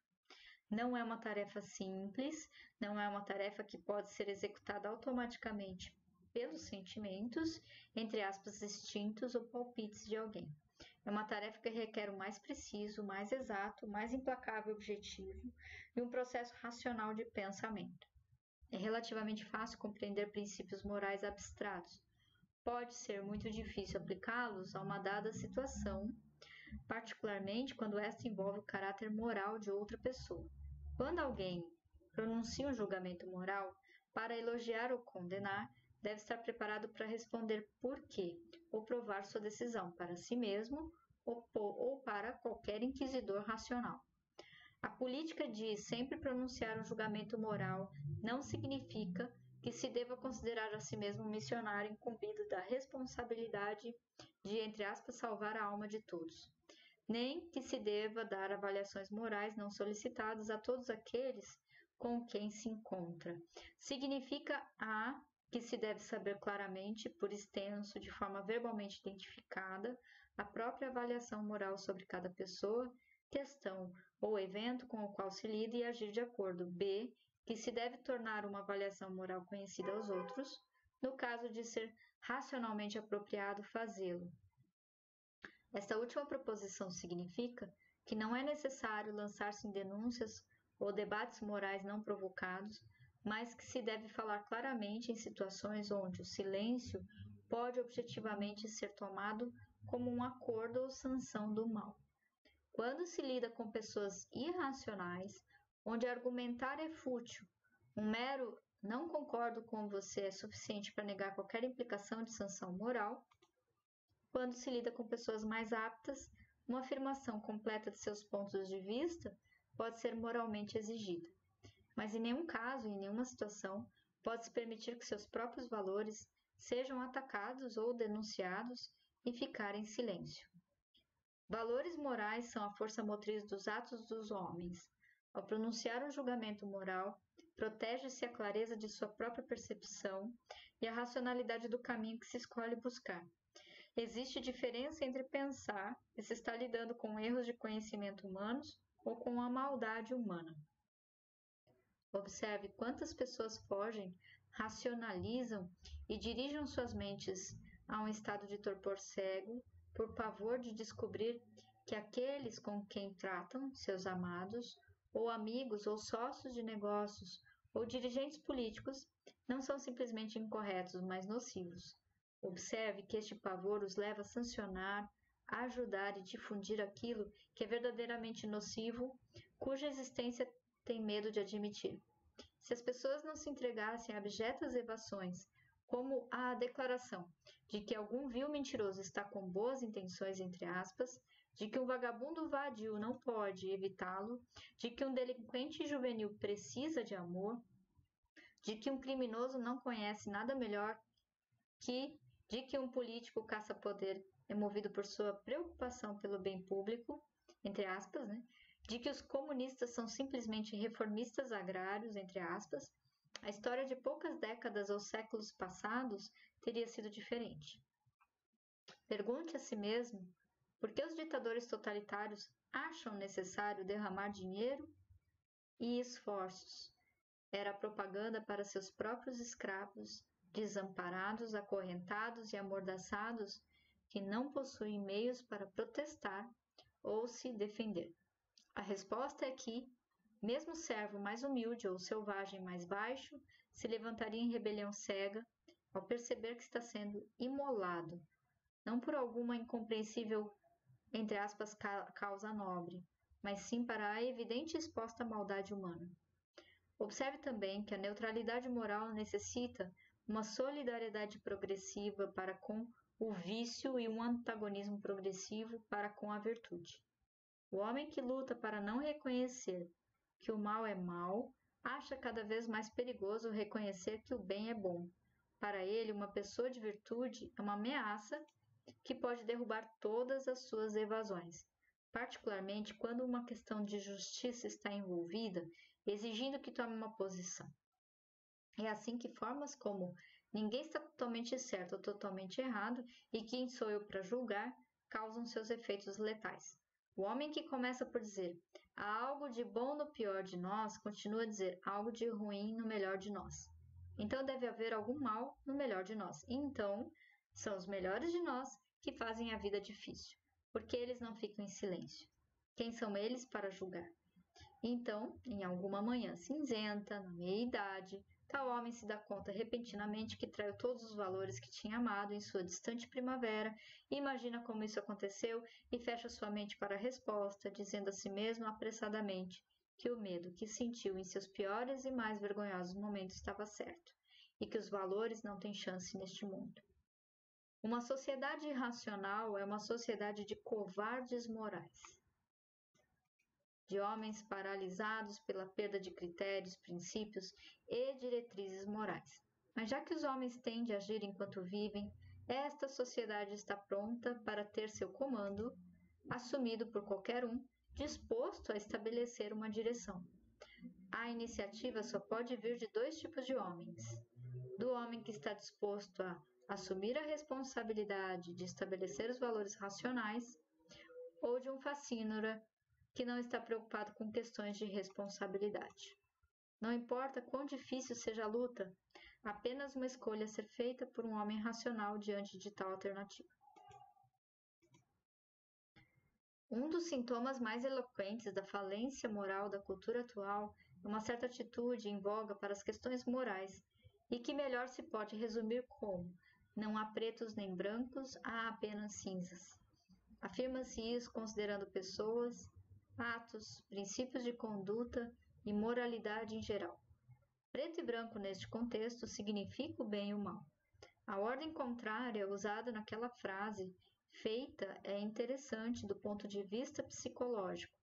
Não é uma tarefa simples, não é uma tarefa que pode ser executada automaticamente pelos sentimentos, entre aspas, instintos ou palpites de alguém. É uma tarefa que requer o mais preciso, mais exato, mais implacável objetivo e um processo racional de pensamento. É relativamente fácil compreender princípios morais abstratos. Pode ser muito difícil aplicá-los a uma dada situação, particularmente quando esta envolve o caráter moral de outra pessoa. Quando alguém pronuncia um julgamento moral, para elogiar ou condenar, deve estar preparado para responder por quê ou provar sua decisão para si mesmo ou para qualquer inquisidor racional. A política de sempre pronunciar um julgamento moral não significa que se deva considerar a si mesmo um missionário incumbido da responsabilidade de, entre aspas, salvar a alma de todos, nem que se deva dar avaliações morais não solicitadas a todos aqueles com quem se encontra. Significa que se deve saber claramente, por extenso, de forma verbalmente identificada, a própria avaliação moral sobre cada pessoa, questão ou evento com o qual se lida e agir de acordo. B, que se deve tornar uma avaliação moral conhecida aos outros, no caso de ser racionalmente apropriado fazê-lo. Esta última proposição significa que não é necessário lançar-se em denúncias ou debates morais não provocados, mas que se deve falar claramente em situações onde o silêncio pode objetivamente ser tomado como um acordo ou sanção do mal. Quando se lida com pessoas irracionais, onde argumentar é fútil, um mero não concordo com você é suficiente para negar qualquer implicação de sanção moral. Quando se lida com pessoas mais aptas, uma afirmação completa de seus pontos de vista pode ser moralmente exigida. mas em nenhum caso, em nenhuma situação, pode-se permitir que seus próprios valores sejam atacados ou denunciados e ficar em silêncio. Valores morais são a força motriz dos atos dos homens. Ao pronunciar um julgamento moral, protege-se a clareza de sua própria percepção e a racionalidade do caminho que se escolhe buscar. Existe diferença entre pensar que se está lidando com erros de conhecimento humanos ou com a maldade humana. Observe quantas pessoas fogem, racionalizam e dirigem suas mentes a um estado de torpor cego por pavor de descobrir que aqueles com quem tratam, seus amados, ou amigos, ou sócios de negócios, ou dirigentes políticos, não são simplesmente incorretos, mas nocivos. Observe que este pavor os leva a sancionar, a ajudar e difundir aquilo que é verdadeiramente nocivo, cuja existência tem medo de admitir. Se as pessoas não se entregassem a abjetas evasões, como a declaração de que algum vil mentiroso está com boas intenções, entre aspas, de que um vagabundo vadio não pode evitá-lo, de que um delinquente juvenil precisa de amor, de que um criminoso não conhece nada melhor de que um político caça-poder é movido por sua preocupação pelo bem público, entre aspas, de que os comunistas são simplesmente reformistas agrários, entre aspas, a história de poucas décadas ou séculos passados teria sido diferente. Pergunte a si mesmo por que os ditadores totalitários acham necessário derramar dinheiro e esforços. Era propaganda para seus próprios escravos, desamparados, acorrentados e amordaçados, que não possuem meios para protestar ou se defender. A resposta é que, mesmo o servo mais humilde ou o selvagem mais baixo se levantaria em rebelião cega ao perceber que está sendo imolado, não por alguma incompreensível, entre aspas, causa nobre, mas sim para a evidente e exposta maldade humana. Observe também que a neutralidade moral necessita uma solidariedade progressiva para com o vício e um antagonismo progressivo para com a virtude. O homem que luta para não reconhecer que o mal é mal, acha cada vez mais perigoso reconhecer que o bem é bom. Para ele, uma pessoa de virtude é uma ameaça que pode derrubar todas as suas evasões, particularmente quando uma questão de justiça está envolvida, exigindo que tome uma posição. É assim que formas como ninguém está totalmente certo ou totalmente errado e quem sou eu para julgar causam seus efeitos letais. O homem que começa por dizer há algo de bom no pior de nós, continua a dizer algo de ruim no melhor de nós. Então deve haver algum mal no melhor de nós. E então são os melhores de nós que fazem a vida difícil, porque eles não ficam em silêncio. Quem são eles para julgar? Então, em alguma manhã cinzenta, na meia-idade, tal homem se dá conta repentinamente que traiu todos os valores que tinha amado em sua distante primavera, imagina como isso aconteceu e fecha sua mente para a resposta, dizendo a si mesmo apressadamente que o medo que sentiu em seus piores e mais vergonhosos momentos estava certo, e que os valores não têm chance neste mundo. Uma sociedade irracional é uma sociedade de covardes morais, de homens paralisados pela perda de critérios, princípios e diretrizes morais. Mas já que os homens tendem a agir enquanto vivem, esta sociedade está pronta para ter seu comando, assumido por qualquer um, disposto a estabelecer uma direção. A iniciativa só pode vir de dois tipos de homens: do homem que está disposto a assumir a responsabilidade de estabelecer os valores racionais, ou de um facínora que não está preocupado com questões de responsabilidade. Não importa quão difícil seja a luta, apenas uma escolha a ser feita por um homem racional diante de tal alternativa. Um dos sintomas mais eloquentes da falência moral da cultura atual é uma certa atitude em voga para as questões morais, e que melhor se pode resumir como: não há pretos nem brancos, há apenas cinzas. Afirma-se isso considerando pessoas, atos, princípios de conduta e moralidade em geral. Preto e branco neste contexto significa o bem e o mal. A ordem contrária usada naquela frase feita é interessante do ponto de vista psicológico.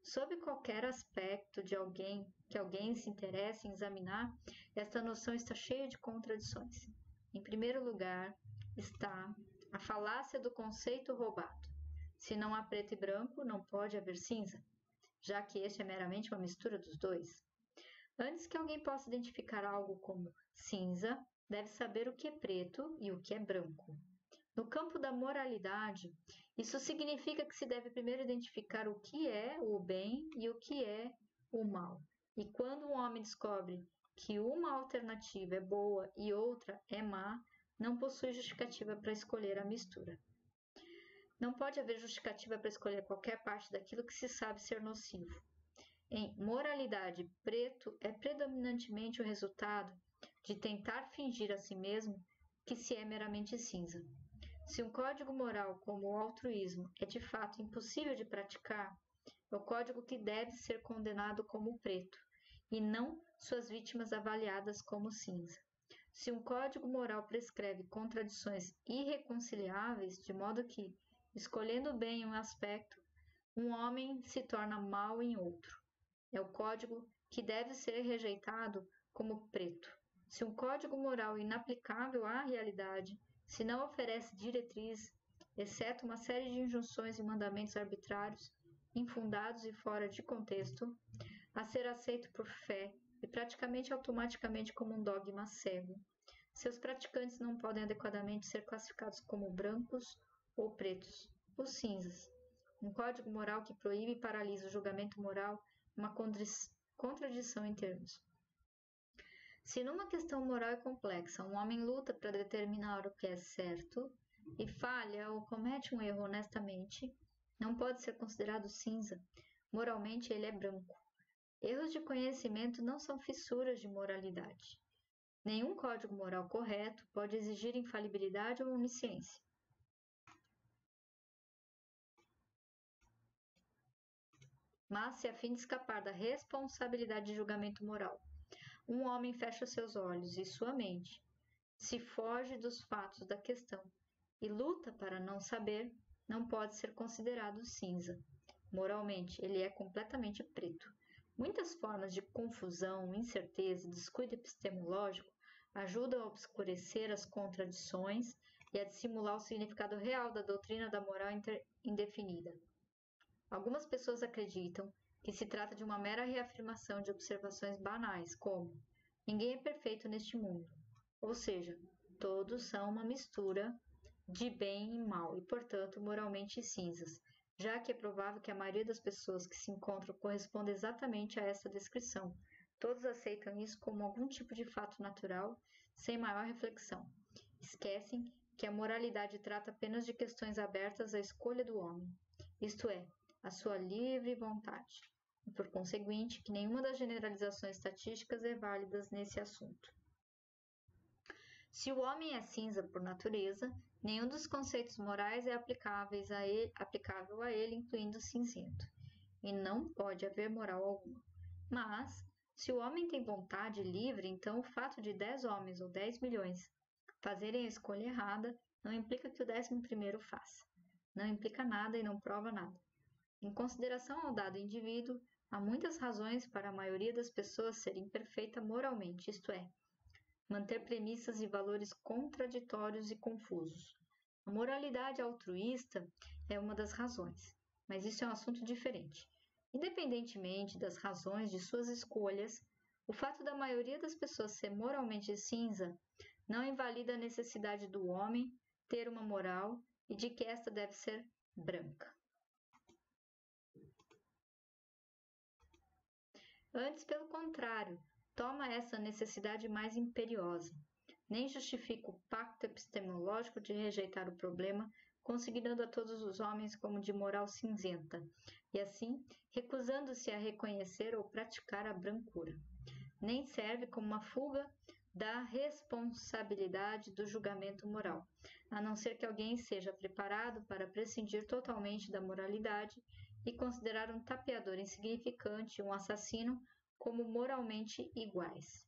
Sob qualquer aspecto de alguém que alguém se interesse em examinar, esta noção está cheia de contradições. Em primeiro lugar, está a falácia do conceito roubado. Se não há preto e branco, não pode haver cinza, já que este é meramente uma mistura dos dois. Antes que alguém possa identificar algo como cinza, deve saber o que é preto e o que é branco. No campo da moralidade, isso significa que se deve primeiro identificar o que é o bem e o que é o mal. E quando um homem descobre que uma alternativa é boa e outra é má, não possui justificativa para escolher a mistura. Não pode haver justificativa para escolher qualquer parte daquilo que se sabe ser nocivo. Em moralidade, preto é predominantemente o resultado de tentar fingir a si mesmo que se é meramente cinza. Se um código moral como o altruísmo é de fato impossível de praticar, é o código que deve ser condenado como preto, e não suas vítimas avaliadas como cinza. Se um código moral prescreve contradições irreconciliáveis, de modo que, escolhendo bem um aspecto, um homem se torna mau em outro, é o código que deve ser rejeitado como preto. Se um código moral inaplicável à realidade, se não oferece diretriz, exceto uma série de injunções e mandamentos arbitrários, infundados e fora de contexto, a ser aceito por fé e praticamente automaticamente como um dogma cego, seus praticantes não podem adequadamente ser classificados como brancos ou pretos, ou cinzas. Um código moral que proíbe e paralisa o julgamento moral é uma contradição em termos. Se numa questão moral e complexa um homem luta para determinar o que é certo e falha ou comete um erro honestamente, não pode ser considerado cinza. Moralmente ele é branco. Erros de conhecimento não são fissuras de moralidade. Nenhum código moral correto pode exigir infalibilidade ou onisciência. Mas, se a fim de escapar da responsabilidade de julgamento moral, um homem fecha seus olhos e sua mente, se foge dos fatos da questão e luta para não saber, não pode ser considerado cinza. Moralmente, ele é completamente preto. Muitas formas de confusão, incerteza e descuido epistemológico ajudam a obscurecer as contradições e a dissimular o significado real da doutrina da moral indefinida. Algumas pessoas acreditam que se trata de uma mera reafirmação de observações banais, como ninguém é perfeito neste mundo, ou seja, todos são uma mistura de bem e mal e, portanto, moralmente cinzas, já que é provável que a maioria das pessoas que se encontram corresponda exatamente a essa descrição. Todos aceitam isso como algum tipo de fato natural, sem maior reflexão. Esquecem que a moralidade trata apenas de questões abertas à escolha do homem, isto é, à sua livre vontade, e por conseguinte que nenhuma das generalizações estatísticas é válida nesse assunto. Se o homem é cinza por natureza, nenhum dos conceitos morais é aplicável a ele, incluindo o cinzento, e não pode haver moral alguma. Mas, se o homem tem vontade livre, então o fato de 10 homens ou 10 milhões fazerem a escolha errada não implica que o 11º faça. Não implica nada e não prova nada. Em consideração ao dado indivíduo, há muitas razões para a maioria das pessoas ser imperfeita moralmente, isto é, manter premissas e valores contraditórios e confusos. A moralidade altruísta é uma das razões, mas isso é um assunto diferente. Independentemente das razões de suas escolhas, o fato da maioria das pessoas ser moralmente cinza não invalida a necessidade do homem ter uma moral e de que esta deve ser branca. Antes, pelo contrário, toma essa necessidade mais imperiosa. Nem justifica o pacto epistemológico de rejeitar o problema, considerando a todos os homens como de moral cinzenta, e assim recusando-se a reconhecer ou praticar a brancura. Nem serve como uma fuga da responsabilidade do julgamento moral, a não ser que alguém seja preparado para prescindir totalmente da moralidade e considerar um tapeador insignificante e um assassino como moralmente iguais.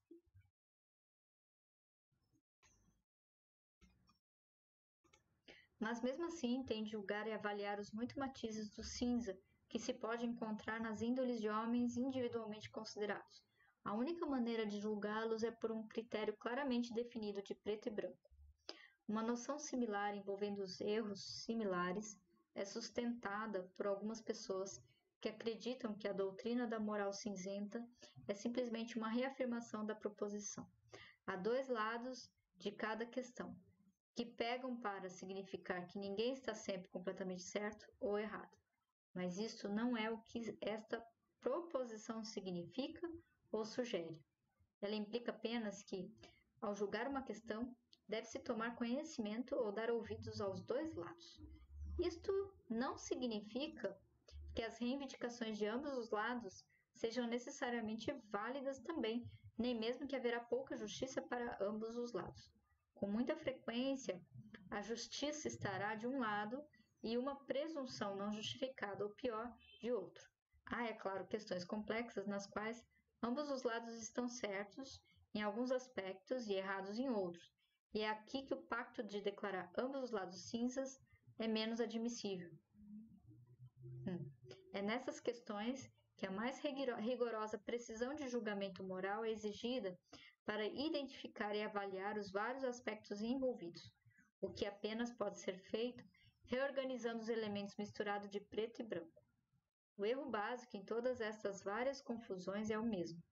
Mas mesmo assim tem de julgar e avaliar os muitos matizes do cinza que se pode encontrar nas índoles de homens individualmente considerados. A única maneira de julgá-los é por um critério claramente definido de preto e branco. Uma noção similar envolvendo os erros similares é sustentada por algumas pessoas que acreditam que a doutrina da moral cinzenta é simplesmente uma reafirmação da proposição. Há dois lados de cada questão, que pegam para significar que ninguém está sempre completamente certo ou errado. Mas isso não é o que esta proposição significa ou sugere. Ela implica apenas que, ao julgar uma questão, deve-se tomar conhecimento ou dar ouvidos aos dois lados. Isto não significa que as reivindicações de ambos os lados sejam necessariamente válidas também, nem mesmo que haverá pouca justiça para ambos os lados. Com muita frequência, a justiça estará de um lado e uma presunção não justificada, ou pior, de outro. Há, é claro, questões complexas nas quais ambos os lados estão certos em alguns aspectos e errados em outros, e é aqui que o pacto de declarar ambos os lados cinzas é menos admissível. É nessas questões que a mais rigorosa precisão de julgamento moral é exigida para identificar e avaliar os vários aspectos envolvidos, o que apenas pode ser feito reorganizando os elementos misturados de preto e branco. O erro básico em todas estas várias confusões é o mesmo.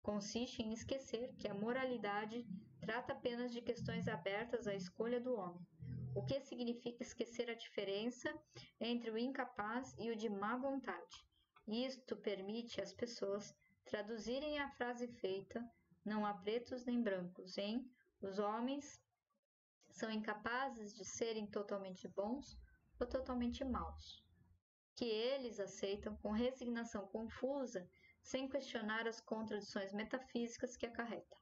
Consiste em esquecer que a moralidade trata apenas de questões abertas à escolha do homem, o que significa esquecer a diferença entre o incapaz e o de má vontade. Isto permite às pessoas traduzirem a frase feita "não há pretos nem brancos" em "os homens são incapazes de serem totalmente bons ou totalmente maus", que eles aceitam com resignação confusa, sem questionar as contradições metafísicas que acarreta.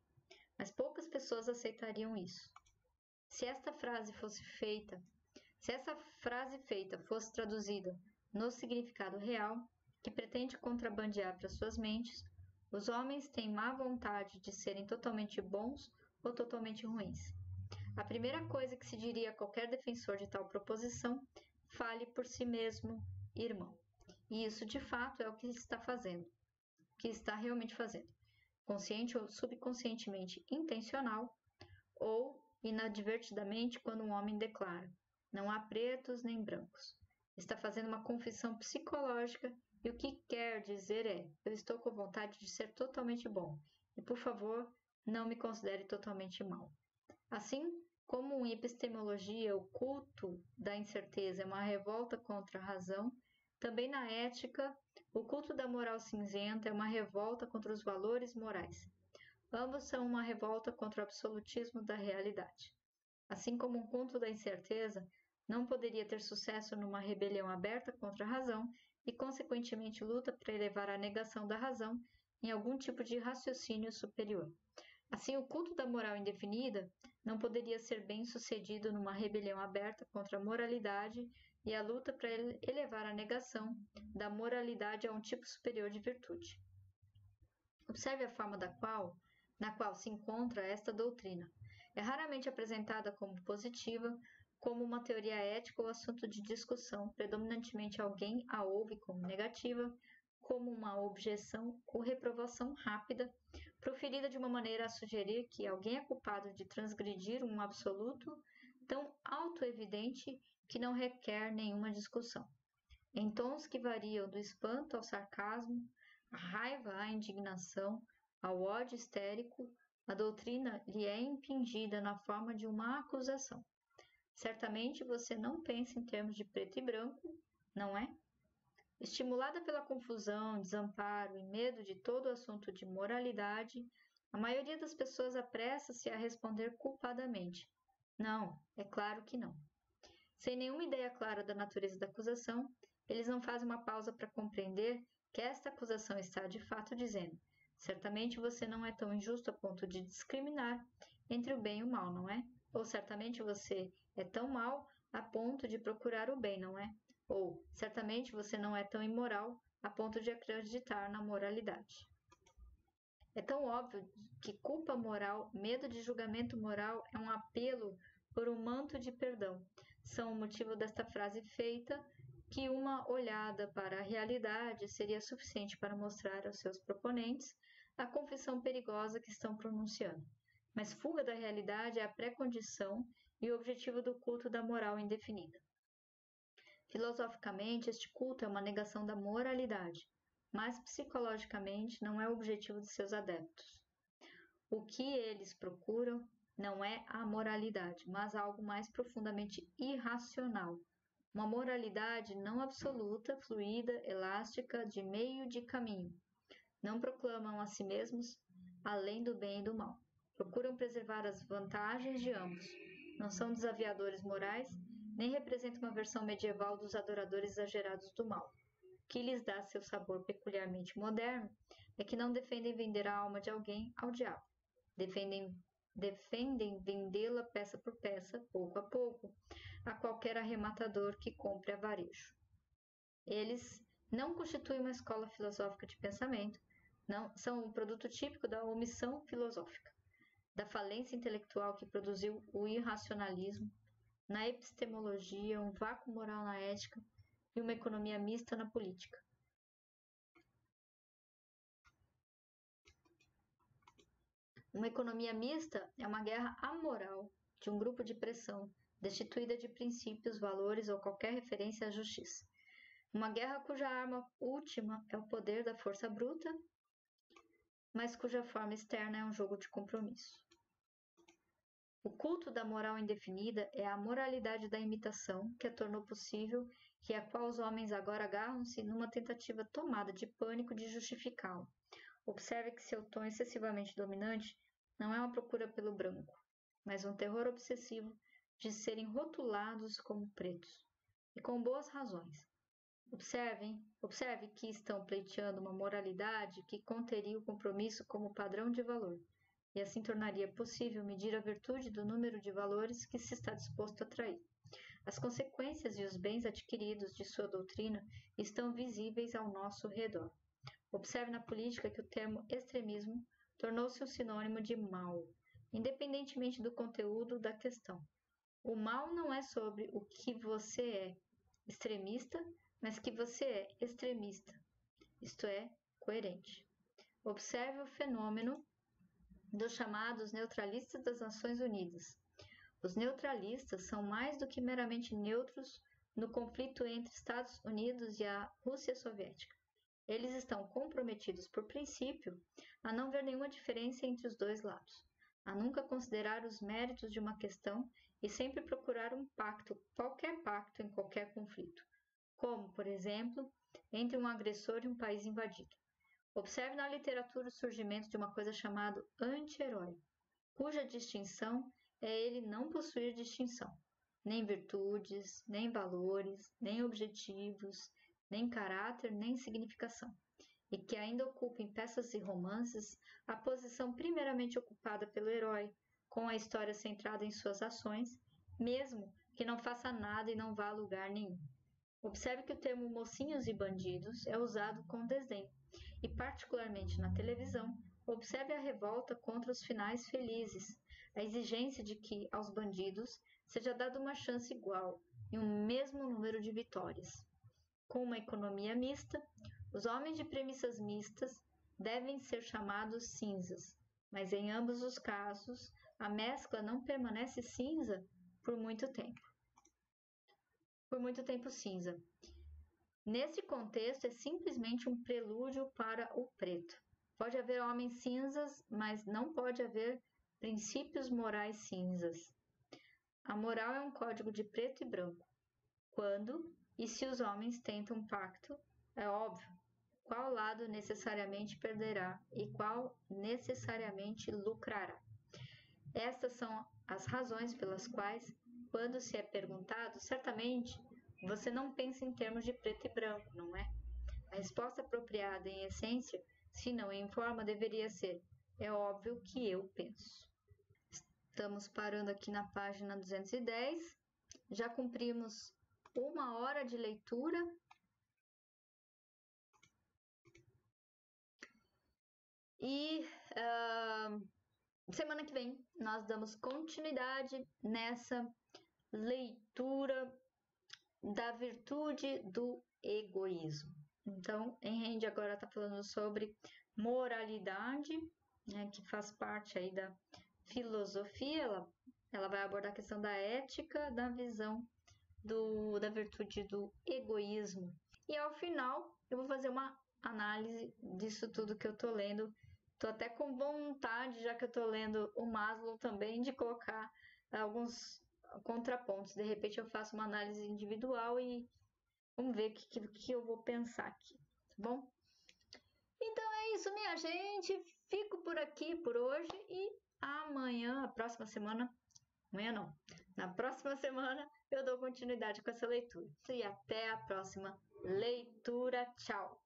Mas poucas pessoas aceitariam isso. Se essa frase feita fosse traduzida no significado real, que pretende contrabandear para suas mentes, os homens têm má vontade de serem totalmente bons ou totalmente ruins. A primeira coisa que se diria a qualquer defensor de tal proposição: fale por si mesmo, irmão. E isso, de fato, é o que está fazendo, o que está realmente fazendo, consciente ou subconscientemente intencional, ou inadvertidamente quando um homem declara: não há pretos nem brancos. Está fazendo uma confissão psicológica e o que quer dizer é: eu estou com vontade de ser totalmente bom e, por favor, não me considere totalmente mau. Assim como em epistemologia o culto da incerteza é uma revolta contra a razão, também na ética o culto da moral cinzenta é uma revolta contra os valores morais. Ambos são uma revolta contra o absolutismo da realidade. Assim como um culto da incerteza não poderia ter sucesso numa rebelião aberta contra a razão e, consequentemente, luta para elevar a negação da razão em algum tipo de raciocínio superior. Assim, o culto da moral indefinida não poderia ser bem sucedido numa rebelião aberta contra a moralidade e a luta para elevar a negação da moralidade a um tipo superior de virtude. Observe a forma na qual se encontra esta doutrina. É raramente apresentada como positiva, como uma teoria ética ou assunto de discussão, predominantemente alguém a ouve como negativa, como uma objeção ou reprovação rápida, proferida de uma maneira a sugerir que alguém é culpado de transgredir um absoluto tão autoevidente que não requer nenhuma discussão. Em tons que variam do espanto ao sarcasmo, à raiva à indignação, ao ódio histérico, a doutrina lhe é impingida na forma de uma acusação. Certamente você não pensa em termos de preto e branco, não é? Estimulada pela confusão, desamparo e medo de todo o assunto de moralidade, a maioria das pessoas apressa-se a responder culpadamente: não, é claro que não. Sem nenhuma ideia clara da natureza da acusação, eles não fazem uma pausa para compreender que esta acusação está de fato dizendo: certamente você não é tão injusto a ponto de discriminar entre o bem e o mal, não é? Ou certamente você é tão mau a ponto de procurar o bem, não é? Ou certamente você não é tão imoral a ponto de acreditar na moralidade. É tão óbvio que culpa moral, medo de julgamento moral é um apelo por um manto de perdão. São o motivo desta frase feita que uma olhada para a realidade seria suficiente para mostrar aos seus proponentes a confissão perigosa que estão pronunciando. Mas fuga da realidade é a pré-condição e o objetivo do culto da moral indefinida. Filosoficamente, este culto é uma negação da moralidade, mas psicologicamente não é o objetivo de seus adeptos. O que eles procuram não é a moralidade, mas algo mais profundamente irracional. Uma moralidade não absoluta, fluida, elástica, de meio de caminho. Não proclamam a si mesmos além do bem e do mal. Procuram preservar as vantagens de ambos. Não são desafiadores morais, nem representam uma versão medieval dos adoradores exagerados do mal. O que lhes dá seu sabor peculiarmente moderno é que não defendem vender a alma de alguém ao diabo. Defendem vendê-la peça por peça, pouco a pouco, a qualquer arrematador que compre a varejo. Eles não constituem uma escola filosófica de pensamento, não são um produto típico da omissão filosófica, da falência intelectual que produziu o irracionalismo, na epistemologia, um vácuo moral na ética e uma economia mista na política. Uma economia mista é uma guerra amoral de um grupo de pressão, destituída de princípios, valores ou qualquer referência à justiça. Uma guerra cuja arma última é o poder da força bruta, mas cuja forma externa é um jogo de compromisso. O culto da moral indefinida é a moralidade da imitação que a tornou possível e a qual os homens agora agarram-se numa tentativa tomada de pânico de justificá-lo. Observe que seu tom excessivamente dominante não é uma procura pelo branco, mas um terror obsessivo de serem rotulados como pretos, e com boas razões. Observe que estão pleiteando uma moralidade que conteria o compromisso como padrão de valor, e assim tornaria possível medir a virtude do número de valores que se está disposto a atrair. As consequências e os bens adquiridos de sua doutrina estão visíveis ao nosso redor. Observe na política que o termo extremismo tornou-se um sinônimo de mal, independentemente do conteúdo da questão. O mal não é sobre o que você é extremista, mas que você é extremista, isto é, coerente. Observe o fenômeno dos chamados neutralistas das Nações Unidas. Os neutralistas são mais do que meramente neutros no conflito entre Estados Unidos e a Rússia Soviética. Eles estão comprometidos, por princípio, a não ver nenhuma diferença entre os dois lados, a nunca considerar os méritos de uma questão e sempre procurar um pacto, qualquer pacto em qualquer conflito, como, por exemplo, entre um agressor e um país invadido. Observe na literatura o surgimento de uma coisa chamada anti-herói, cuja distinção é ele não possuir distinção, nem virtudes, nem valores, nem objetivos, nem caráter, nem significação, e que ainda ocupa em peças e romances a posição primeiramente ocupada pelo herói, com a história centrada em suas ações, mesmo que não faça nada e não vá a lugar nenhum. Observe que o termo mocinhos e bandidos é usado com desdém, e particularmente na televisão, observe a revolta contra os finais felizes, a exigência de que aos bandidos seja dada uma chance igual e um mesmo número de vitórias. Com uma economia mista, os homens de premissas mistas devem ser chamados cinzas, mas em ambos os casos, a mescla não permanece cinza por muito tempo. Por muito tempo cinza. Nesse contexto, é simplesmente um prelúdio para o preto. Pode haver homens cinzas, mas não pode haver princípios morais cinzas. A moral é um código de preto e branco. Quando e se os homens tentam um pacto, é óbvio qual lado necessariamente perderá e qual necessariamente lucrará. Estas são as razões pelas quais, quando se é perguntado, certamente você não pensa em termos de preto e branco, não é? A resposta apropriada em essência, se não em forma, deveria ser: é óbvio que eu penso. Estamos parando aqui na página 210. Já cumprimos 1 hora de leitura. E semana que vem nós damos continuidade nessa leitura da virtude do egoísmo. Então, Henry agora está falando sobre moralidade, né, que faz parte aí da filosofia. Ela vai abordar a questão da ética, da visão da virtude do egoísmo. E ao final, eu vou fazer uma análise disso tudo que eu tô lendo. Tô até com vontade, já que eu tô lendo o Maslow também, de colocar alguns contrapontos. De repente eu faço uma análise individual e vamos ver o que eu vou pensar aqui, tá bom? Então é isso, minha gente. Fico por aqui por hoje e amanhã, a próxima semana, amanhã não, na próxima semana eu dou continuidade com essa leitura. E até a próxima leitura. Tchau!